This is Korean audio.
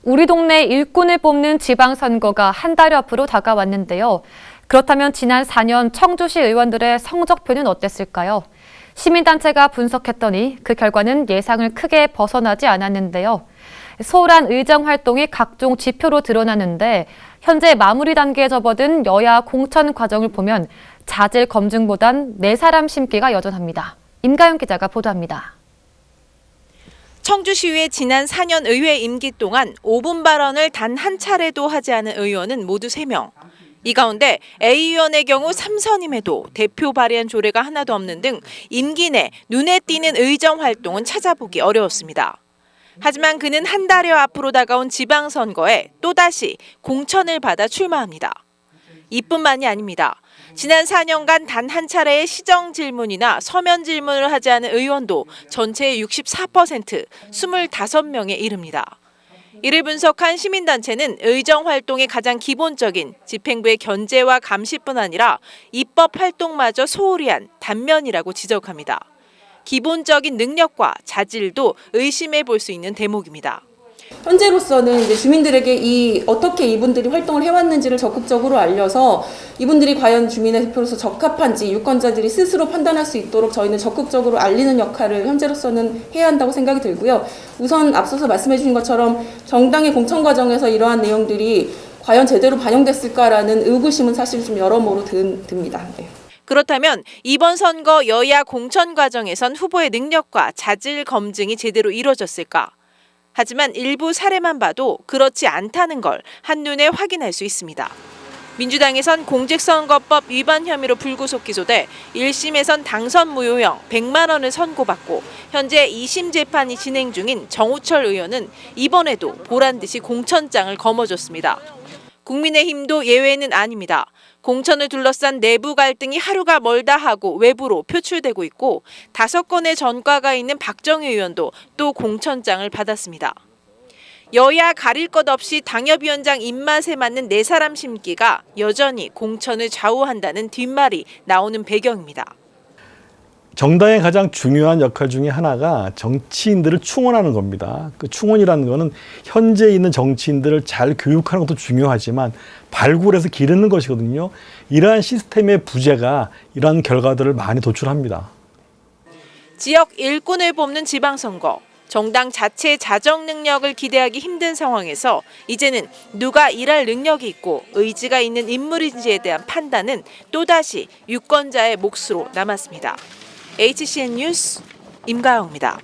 우리 동네 일꾼을 뽑는 지방선거가 한 달 앞으로 다가왔는데요. 그렇다면 지난 4년 청주시 의원들의 성적표는 어땠을까요? 시민단체가 분석했더니 그 결과는 예상을 크게 벗어나지 않았는데요. 소홀한 의정 활동이 각종 지표로 드러나는데 현재 마무리 단계에 접어든 여야 공천 과정을 보면 자질 검증보단 내 사람 심기가 여전합니다. 임가영 기자가 보도합니다. 청주시의 지난 4년 의회 임기 동안 5분 발언을 단 한 차례도 하지 않은 의원은 모두 3명. 이 가운데 A 의원의 경우 3선임에도 대표 발의한 조례가 하나도 없는 등 임기 내 눈에 띄는 의정 활동은 찾아보기 어려웠습니다. 하지만 그는 한 달여 앞으로 다가온 지방선거에 또다시 공천을 받아 출마합니다. 이뿐만이 아닙니다. 지난 4년간 단 한 차례의 시정 질문이나 서면 질문을 하지 않은 의원도 전체의 64%, 25명에 이릅니다. 이를 분석한 시민단체는 의정 활동의 가장 기본적인 집행부의 견제와 감시뿐 아니라 입법 활동마저 소홀히 한 단면이라고 지적합니다. 기본적인 능력과 자질도 의심해 볼 수 있는 대목입니다. 현재로서는 이제 주민들에게 어떻게 이분들이 활동을 해왔는지를 적극적으로 알려서 이분들이 과연 주민의 대표로서 적합한지 유권자들이 스스로 판단할 수 있도록 저희는 적극적으로 알리는 역할을 현재로서는 해야 한다고 생각이 들고요. 우선 앞서서 말씀해 주신 것처럼 정당의 공천 과정에서 이러한 내용들이 과연 제대로 반영됐을까라는 의구심은 사실 좀 여러모로 듭니다. 네. 그렇다면 이번 선거 여야 공천 과정에선 후보의 능력과 자질 검증이 제대로 이루어졌을까? 하지만 일부 사례만 봐도 그렇지 않다는 걸 한눈에 확인할 수 있습니다. 민주당에선 공직선거법 위반 혐의로 불구속 기소돼 1심에선 당선 무효형 100만 원을 선고받고 현재 2심 재판이 진행 중인 정우철 의원은 이번에도 보란듯이 공천장을 거머쥐었습니다. 국민의힘도 예외는 아닙니다. 공천을 둘러싼 내부 갈등이 하루가 멀다 하고 외부로 표출되고 있고 5건의 전과가 있는 박정희 의원도 또 공천장을 받았습니다. 여야 가릴 것 없이 당협위원장 입맛에 맞는 내 사람 심기가 여전히 공천을 좌우한다는 뒷말이 나오는 배경입니다. 정당의 가장 중요한 역할 중에 하나가 정치인들을 충원하는 겁니다. 그 충원이라는 거는 현재 있는 정치인들을 잘 교육하는 것도 중요하지만 발굴해서 기르는 것이거든요. 이러한 시스템의 부재가 이러한 결과들을 많이 도출합니다. 지역 일꾼을 뽑는 지방선거. 정당 자체의 자정 능력을 기대하기 힘든 상황에서 이제는 누가 일할 능력이 있고 의지가 있는 인물인지에 대한 판단은 또다시 유권자의 몫으로 남았습니다. HCN 뉴스 임가영입니다.